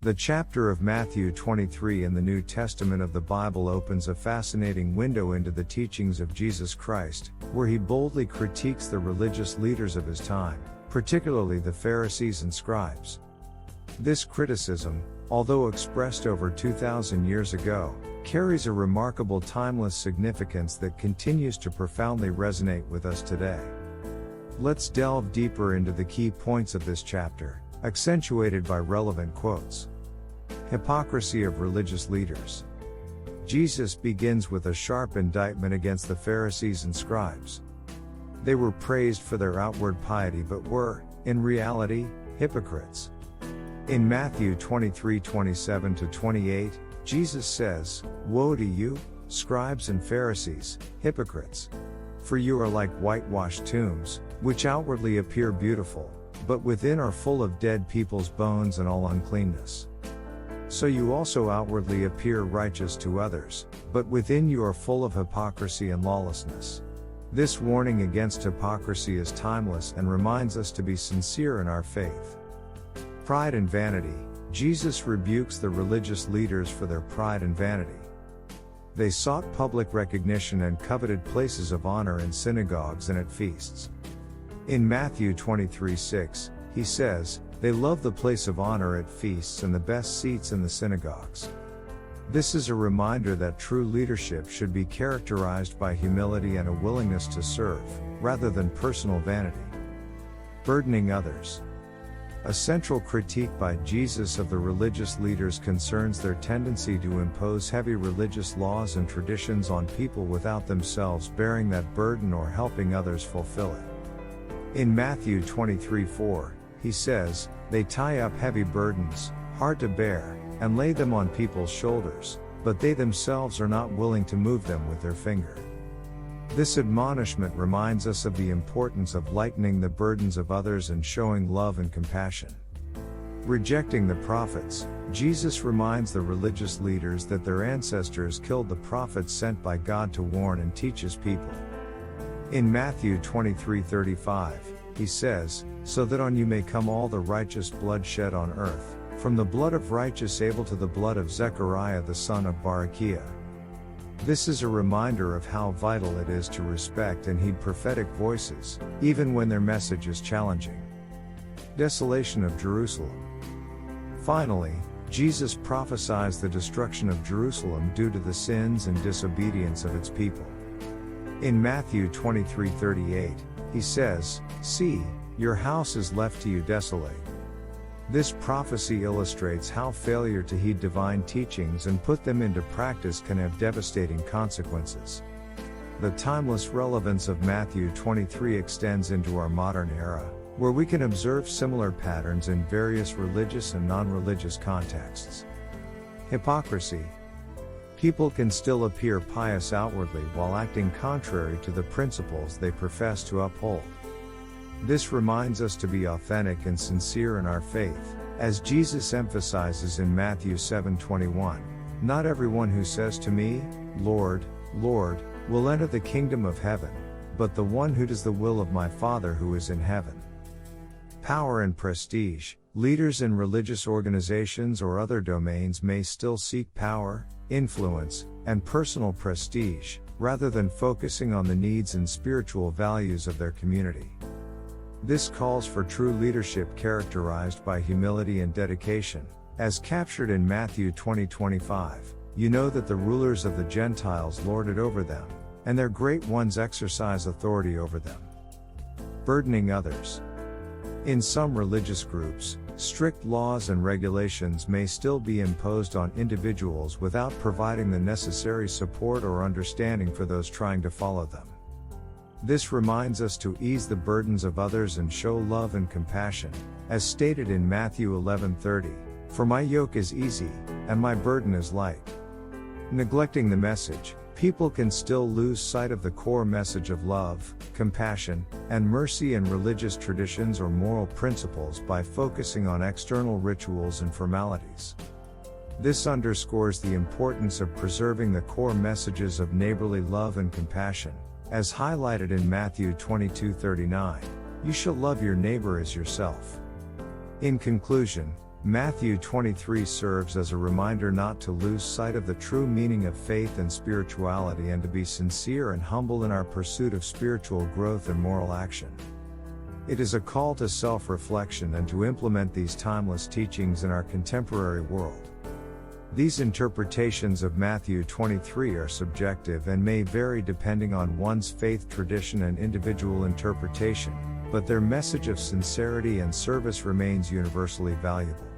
The chapter of Matthew 23 in the New Testament of the Bible opens a fascinating window into the teachings of Jesus Christ, where he boldly critiques the religious leaders of his time, particularly the Pharisees and scribes. This criticism, although expressed over 2,000 years ago, carries a remarkable timeless significance that continues to profoundly resonate with us today. Let's delve deeper into the key points of this chapter, accentuated by relevant quotes. Hypocrisy of religious leaders. Jesus begins with a sharp indictment against the Pharisees and scribes. They were praised for their outward piety but were, in reality, hypocrites. In Matthew 23:27-28, Jesus says, "Woe to you, scribes and Pharisees, hypocrites! For you are like whitewashed tombs, which outwardly appear beautiful, but within are full of dead people's bones and all uncleanness. So you also outwardly appear righteous to others, but within you are full of hypocrisy and lawlessness." This warning against hypocrisy is timeless and reminds us to be sincere in our faith. Pride and vanity. Jesus rebukes the religious leaders for their pride and vanity. They sought public recognition and coveted places of honor in synagogues and at feasts. In Matthew 23:6, he says, "They love the place of honor at feasts and the best seats in the synagogues." This is a reminder that true leadership should be characterized by humility and a willingness to serve, rather than personal vanity. Burdening others. A central critique by Jesus of the religious leaders concerns their tendency to impose heavy religious laws and traditions on people without themselves bearing that burden or helping others fulfill it. In Matthew 23:4, he says, "They tie up heavy burdens, hard to bear, and lay them on people's shoulders, but they themselves are not willing to move them with their finger." This admonishment reminds us of the importance of lightening the burdens of others and showing love and compassion. Rejecting the prophets. Jesus reminds the religious leaders that their ancestors killed the prophets sent by God to warn and teach his people. In Matthew 23:35, he says, "So that on you may come all the righteous blood shed on earth, from the blood of righteous Abel to the blood of Zechariah the son of Barachiah." This is a reminder of how vital it is to respect and heed prophetic voices, even when their message is challenging. Desolation of Jerusalem. Finally, Jesus prophesies the destruction of Jerusalem due to the sins and disobedience of its people. In Matthew 23:38, he says, "See, your house is left to you desolate." This prophecy illustrates how failure to heed divine teachings and put them into practice can have devastating consequences. The timeless relevance of Matthew 23 extends into our modern era, where we can observe similar patterns in various religious and non-religious contexts. Hypocrisy. People can still appear pious outwardly while acting contrary to the principles they profess to uphold. This reminds us to be authentic and sincere in our faith, as Jesus emphasizes in Matthew 7:21, "Not everyone who says to me, 'Lord, Lord,' will enter the kingdom of heaven, but the one who does the will of my Father who is in heaven." Power and prestige. Leaders in religious organizations or other domains may still seek power, influence, and personal prestige, rather than focusing on the needs and spiritual values of their community. This calls for true leadership characterized by humility and dedication, as captured in Matthew 20:25. "You know that the rulers of the Gentiles lord it over them, and their great ones exercise authority over them." Burdening others. In some religious groups, strict laws and regulations may still be imposed on individuals without providing the necessary support or understanding for those trying to follow them. This reminds us to ease the burdens of others and show love and compassion, as stated in Matthew 11:30, "For my yoke is easy, and my burden is light." Neglecting the message. People can still lose sight of the core message of love, compassion, and mercy in religious traditions or moral principles by focusing on external rituals and formalities. This underscores the importance of preserving the core messages of neighborly love and compassion, as highlighted in Matthew 22:39, "You shall love your neighbor as yourself." In conclusion, Matthew 23 serves as a reminder not to lose sight of the true meaning of faith and spirituality and to be sincere and humble in our pursuit of spiritual growth and moral action. It is a call to self-reflection and to implement these timeless teachings in our contemporary world. These interpretations of Matthew 23 are subjective and may vary depending on one's faith tradition and individual interpretation, but their message of sincerity and service remains universally valuable.